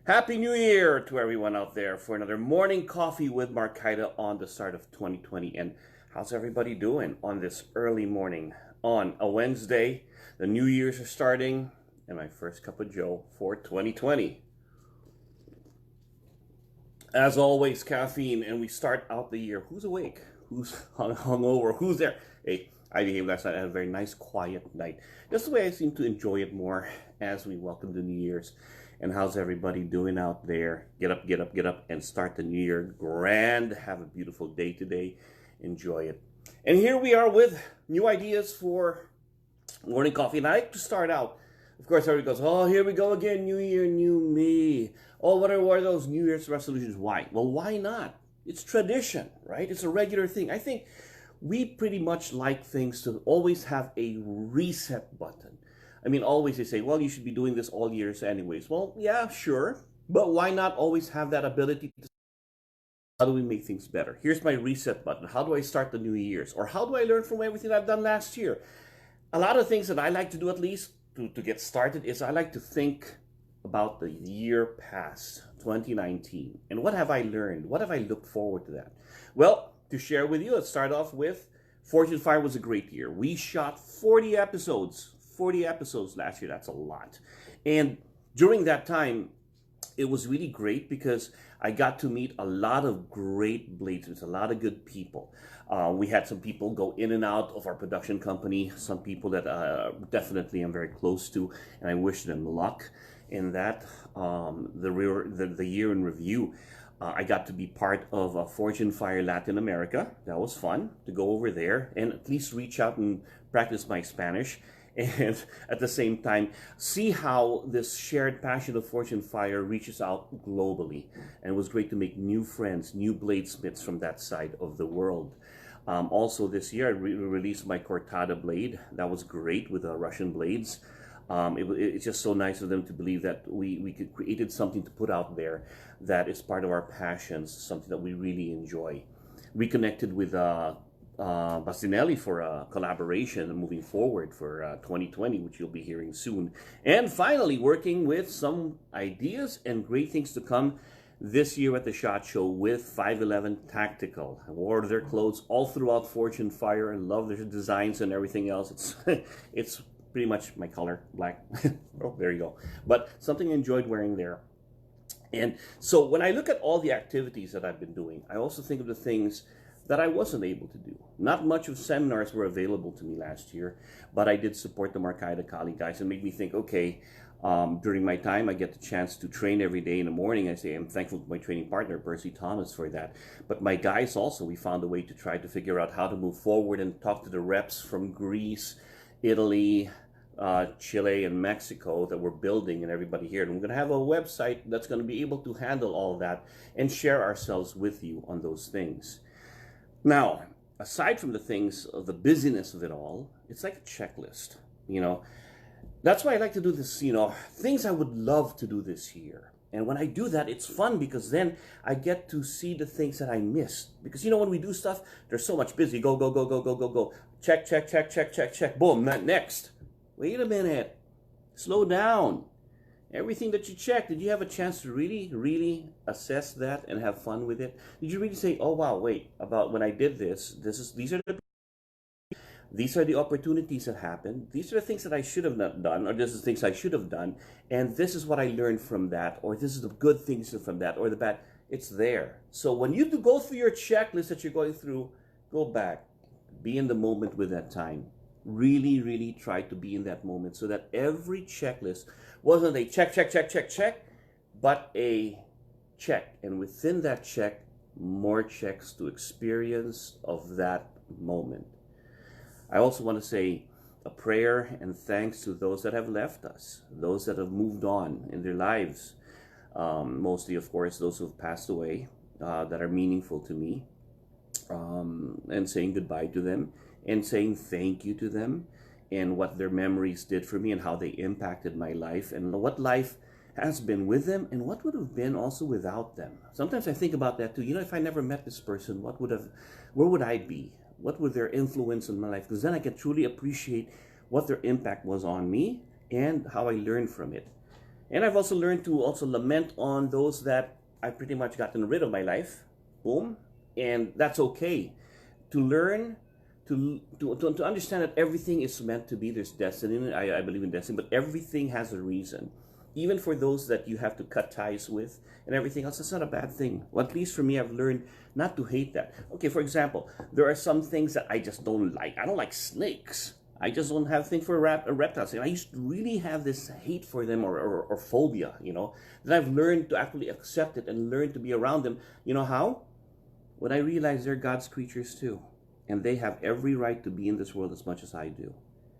Happy New Year to everyone out there for another morning coffee with Markita on the start of 2020. And how's everybody doing on this early morning on a Wednesday? The New Year's are starting, and my first cup of Joe for 2020. As always, caffeine, and we start out the year. Who's awake? Who's hungover? Who's there? Hey, I behaved last night. I had a very nice, quiet night. Just the way I seem to enjoy it more as we welcome the New Year's. And how's everybody doing out there? Get up, get up, get up, and start the new year grand. Have a beautiful day today. Enjoy it. And here we are with new ideas for morning coffee. And I like to start out. Of course, everybody goes, oh, here we go again. New year, new me. Oh, what are those New Year's resolutions? Why? Well, why not? It's tradition, right? It's a regular thing. I think we pretty much like things to always have a reset button. I mean, always they say, well, you should be doing this all years anyways. Well, yeah, sure. But why not always have that ability to how do we make things better? Here's my reset button. How do I start the new year's? Or how do I learn from everything I've done last year? A lot of things that I like to do, at least to get started, is I like to think about the year past, 2019. And what have I learned? What have I looked forward to that? Well, to share with you, let's start off with Fortune Fire was a great year. We shot 40 episodes last year. That's a lot. And during that time, it was really great because I got to meet a lot of great bladesmiths, a lot of good people. We had some people go in and out of our production company, some people that definitely I'm very close to, and I wish them luck in that. The year in review, I got to be part of Fortune Fire Latin America. That was fun to go over there and at least reach out and practice my Spanish. And at the same time, see how this shared passion of Fortune Fire reaches out globally. And it was great to make new friends, new bladesmiths from that side of the world. Also this year, I released my Cortada blade. That was great with Russian blades. It's just so nice of them to believe that we created something to put out there that is part of our passions, something that we really enjoy. Reconnected with Bastinelli for a collaboration moving forward for 2020, which you'll be hearing soon. And finally, working with some ideas and great things to come this year at the SHOT Show with 511 Tactical. I wore their clothes all throughout Fortune Fire and love their designs and everything else. It's pretty much my color, black. Oh, there you go. But something I enjoyed wearing there. And so when I look at all the activities that I've been doing, I also think of the things that I wasn't able to do. Not much of seminars were available to me last year, but I did support the Markita Kali guys and made me think, okay, during my time, I get the chance to train every day in the morning. I say I'm thankful to my training partner, Percy Thomas, for that. But my guys also, we found a way to try to figure out how to move forward and talk to the reps from Greece, Italy, Chile, and Mexico that we're building and everybody here. And we're going to have a website that's going to be able to handle all of that and share ourselves with you on those things. Now, aside from the things of the busyness of it all, it's like a checklist, That's why I like to do this, things I would love to do this year. And when I do that, it's fun because then I get to see the things that I missed. Because, when we do stuff, there's so much busy. Go, go, go, go, go, go, go. Check, check, check, check, check, check. Boom, next. Wait a minute. Slow down. Everything that you checked, did you have a chance to really, really assess that and have fun with it? Did you really say, oh, wow, wait, about when I did this, these are the opportunities that happened. These are the things that I should have not done, or this is things I should have done. And this is what I learned from that, or this is the good things from that, or the bad. It's there. So when you go through your checklist that you're going through, go back. Be in the moment with that time. Really, really try to be in that moment so that every checklist wasn't a check, check, check, check, check, but a check. And within that check, more checks to experience of that moment. I also want to say a prayer and thanks to those that have left us, those that have moved on in their lives. Mostly, of course, those who have passed away that are meaningful to me, and saying goodbye to them and saying thank you to them and what their memories did for me and how they impacted my life and what life has been with them and what would have been also without them. Sometimes I think about that too. If I never met this person, where would I be? What would their influence in my life? Because then I can truly appreciate what their impact was on me and how I learned from it. And I've also learned to also lament on those that I've pretty much gotten rid of my life. Boom. And that's okay. To learn, to understand that everything is meant to be. There's destiny in it. I believe in destiny, but everything has a reason. Even for those that you have to cut ties with and everything else, that's not a bad thing. Well, at least for me, I've learned not to hate that. Okay, for example, there are some things that I just don't like. I don't like snakes. I just don't have a thing for reptiles. I used to really have this hate for them or phobia, you know. Then I've learned to actually accept it and learn to be around them. You know how? When I realize they're God's creatures too. And they have every right to be in this world as much as I do.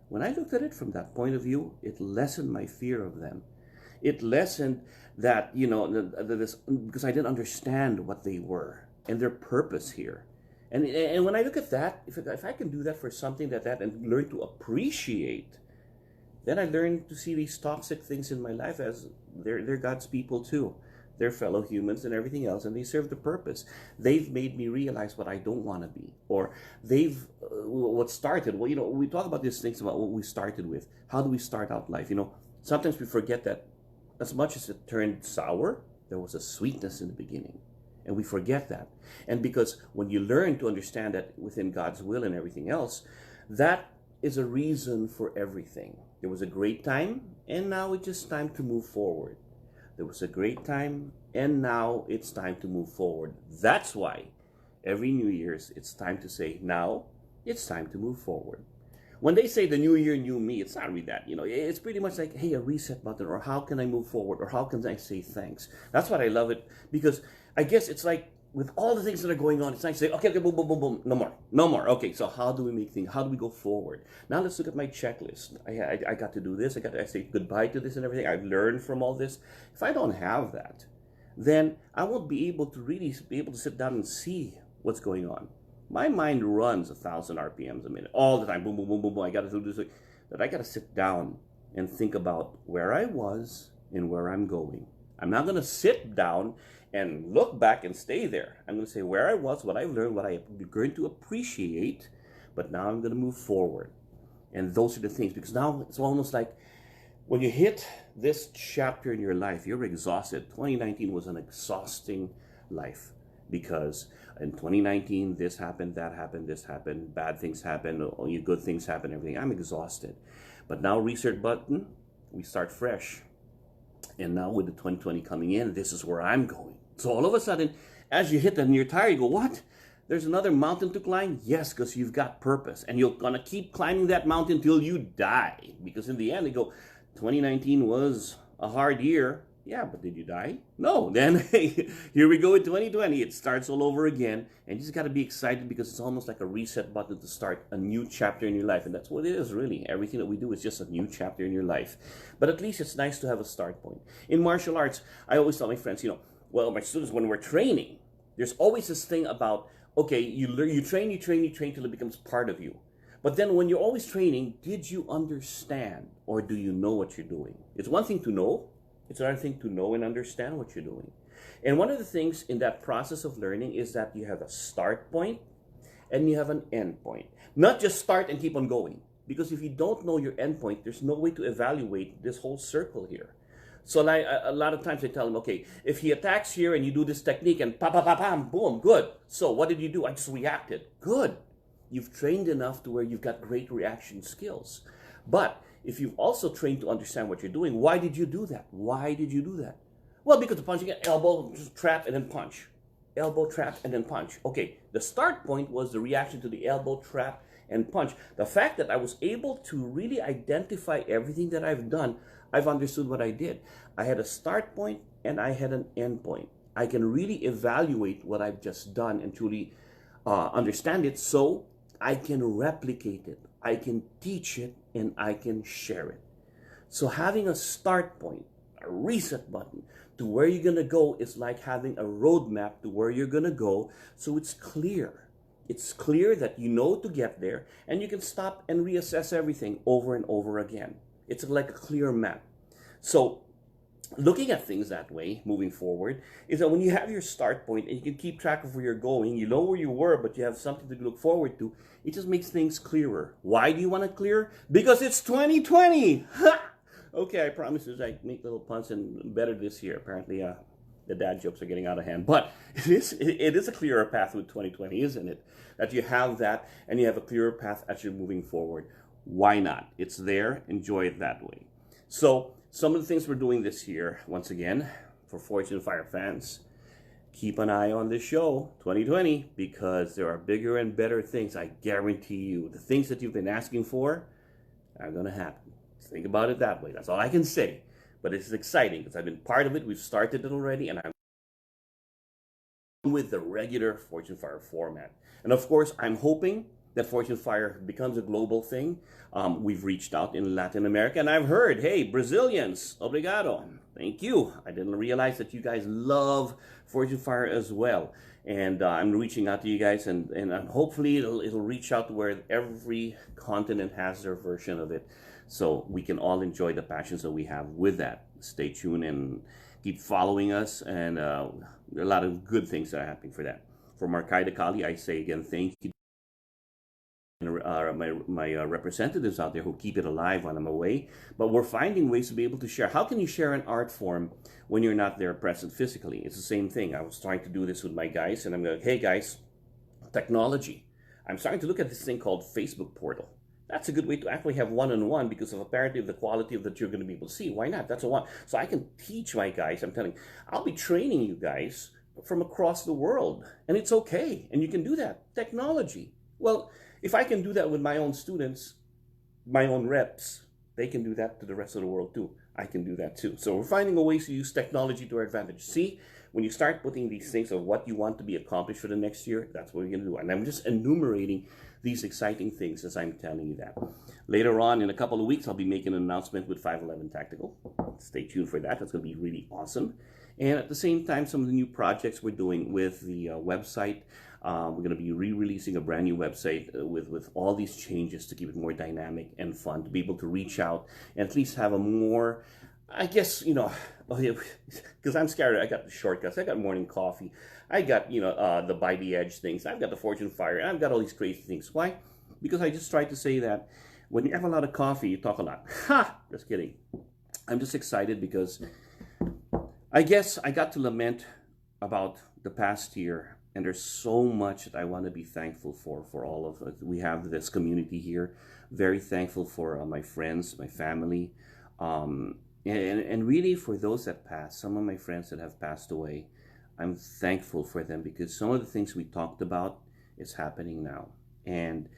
When I looked at it from that point of view, it lessened my fear of them. It lessened that, you know, because I didn't understand what they were and their purpose here. And when I look at that, if I can do that for something that and learn to appreciate, then I learn to see these toxic things in my life as they're God's people too. They're fellow humans and everything else, and they serve the purpose. They've made me realize what I don't want to be, or they've what started. Well, you know, we talk about these things about what we started with. How do we start out life? You know, sometimes we forget that as much as it turned sour, there was a sweetness in the beginning. And we forget that. And because when you learn to understand that within God's will and everything else, that is a reason for everything. There was a great time, and now it's just time to move forward. There was a great time, and now it's time to move forward. That's why every New Year's, it's time to say, now it's time to move forward. When they say the new year, new me, it's not really that, you know. It's pretty much like, hey, a reset button, or how can I move forward, or how can I say thanks? That's what I love it, because I guess it's like with all the things that are going on, it's nice to say, okay, boom, boom, boom, boom, no more. Okay, so how do we make things? How do we go forward? Now let's look at my checklist. I got to do this. I say goodbye to this and everything. I've learned from all this. If I don't have that, then I won't be able to really be able to sit down and see what's going on. My mind runs 1,000 RPMs a minute all the time. Boom, boom, boom, boom, boom. I got to do this. That I got to sit down and think about where I was and where I'm going. I'm not going to sit down and look back and stay there. I'm going to say where I was, what I've learned, what I'm going to appreciate, but now I'm going to move forward. And those are the things, because now it's almost like when you hit this chapter in your life, you're exhausted. 2019 was an exhausting life, because in 2019, this happened, that happened, this happened, bad things happened, only good things happen, everything. I'm exhausted. But now reset button, we start fresh. And now with the 2020 coming in, this is where I'm going. So all of a sudden, as you hit that and you're tired, you go, what? There's another mountain to climb? Yes, because you've got purpose. And you're going to keep climbing that mountain till you die. Because in the end, they go, 2019 was a hard year. Yeah, but did you die? No. Then here we go in 2020. It starts all over again. And you just got to be excited, because it's almost like a reset button to start a new chapter in your life. And that's what it is, really. Everything that we do is just a new chapter in your life. But at least it's nice to have a start point. In martial arts, I always tell my friends, you know, well, my students, when we're training, there's always this thing about, okay, you train till it becomes part of you. But then when you're always training, did you understand, or do you know what you're doing? It's one thing to know. It's another thing to know and understand what you're doing. And one of the things in that process of learning is that you have a start point and you have an end point. Not just start and keep on going. Because if you don't know your end point, there's no way to evaluate this whole circle here. So like, a lot of times I tell them, okay, if he attacks here and you do this technique and pam, boom, good. So what did you do? I just reacted. Good. You've trained enough to where you've got great reaction skills. But if you've also trained to understand what you're doing, why did you do that? Why did you do that? Well, because the punching, elbow, just trap, and then punch. Elbow, trap, and then punch. Okay, the start point was the reaction to the elbow, trap, and punch. The fact that I was able to really identify everything that I've done, I've understood what I did. I had a start point and I had an end point. I can really evaluate what I've just done and truly understand it, so I can replicate it. I can teach it, and I can share it. So having a start point, a reset button to where you're going to go, is like having a roadmap to where you're going to go, so it's clear. It's clear that you know to get there, and you can stop and reassess everything over and over again. It's like a clear map. So looking at things that way, moving forward, is that when you have your start point and you can keep track of where you're going, you know where you were, but you have something to look forward to, it just makes things clearer. Why do you want it clear? Because it's 2020! Ha! Okay, I promise you I make little puns and better this year. Apparently, the dad jokes are getting out of hand. But it is a clearer path with 2020, isn't it? That you have that and you have a clearer path as you're moving forward. Why not? It's there. Enjoy it that way. So some of the things we're doing this year, once again, for Fortune Fire fans, keep an eye on this show 2020 because there are bigger and better things. I guarantee you, the things that you've been asking for are going to happen. Think about it that way. That's all I can say. But it's exciting because I've been part of it. We've started it already, and I'm with the regular Fortune Fire format. And of course, I'm hoping that Fortune Fire becomes a global thing. We've reached out in Latin America, and I've heard, hey, Brazilians, obrigado. Thank you. I didn't realize that you guys love Fortune Fire as well. And I'm reaching out to you guys, and hopefully it'll reach out to where every continent has their version of it, so we can all enjoy the passions that we have with that. Stay tuned and keep following us, and there are a lot of good things that are happening for that. For Markai Kali, I say again, thank you. My representatives out there who keep it alive when I'm away, but we're finding ways to be able to share. How can you share an art form when you're not there present physically? It's the same thing. I was trying to do this with my guys, and I'm like, hey guys, technology. I'm starting to look at this thing called Facebook portal. That's a good way to actually have one-on-one because of apparently of the quality of that you're going to be able to see. Why not? That's a one. So I can teach my guys. I'm telling, I'll be training you guys from across the world, and it's okay. And you can do that. Technology. Well, if I can do that with my own students, my own reps, they can do that to the rest of the world too. I can do that too. So we're finding a ways to use technology to our advantage. See, when you start putting these things of what you want to be accomplished for the next year, that's what we're going to do. And I'm just enumerating these exciting things as I'm telling you that. Later on, in a couple of weeks, I'll be making an announcement with 511 Tactical. Stay tuned for that. That's going to be really awesome. And at the same time, some of the new projects we're doing with the website. We're going to be re-releasing a brand new website with all these changes to keep it more dynamic and fun, to be able to reach out and at least have a more, I guess, because I'm scared. I got the shortcuts. I got morning coffee. I got, the by the edge things. I've got the Fortune Fire. I've got all these crazy things. Why? Because I just tried to say that when you have a lot of coffee, you talk a lot. Ha! Just kidding. I'm just excited because I guess I got to lament about the past year. And there's so much that I want to be thankful for all of us. We have this community here. Very thankful for my friends, my family, and really for those that passed. Some of my friends that have passed away, I'm thankful for them because some of the things we talked about is happening now. And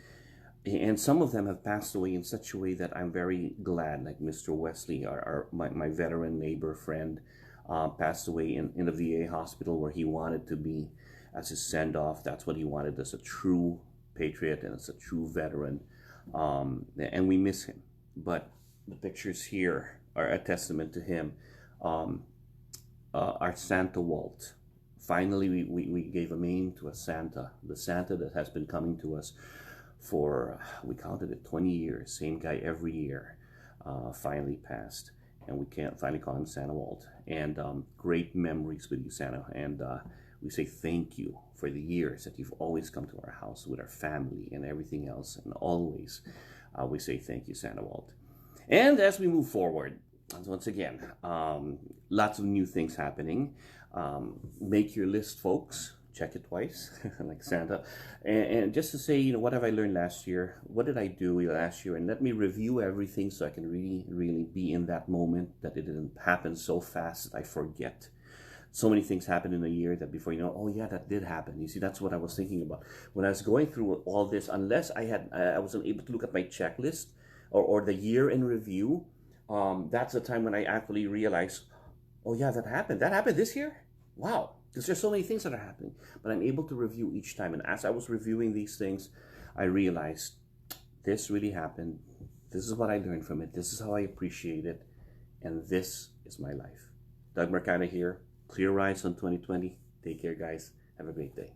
some of them have passed away in such a way that I'm very glad. Like Mr. Wesley, my veteran neighbor friend, passed away in the VA hospital where he wanted to be. As his send-off, that's what he wanted, as a true patriot and as a true veteran. And we miss him. But the pictures here are a testament to him. Our Santa Walt. Finally, we gave a name to a Santa. The Santa that has been coming to us for, we counted it, 20 years. Same guy every year. Finally passed. And we can't finally call him Santa Walt. And great memories with you, Santa. And we say thank you for the years that you've always come to our house with our family and everything else. And always we say thank you, Santa Walt. And as we move forward, once again, lots of new things happening. Make your list, folks. Check it twice, like Santa. And just to say, what have I learned last year? What did I do last year? And let me review everything so I can really, really be in that moment, that it didn't happen so fast that I forget. So many things happen in a year that before you know, oh yeah, that did happen. You see, that's what I was thinking about. When I was going through all this, unless I wasn't able to look at my checklist or the year in review, that's the time when I actually realized, oh yeah, that happened. That happened this year? Wow. Because there's so many things that are happening. But I'm able to review each time. And as I was reviewing these things, I realized this really happened. This is what I learned from it. This is how I appreciate it. And this is my life. Doug Mercado here. Clear rides on 2020. Take care, guys. Have a great day.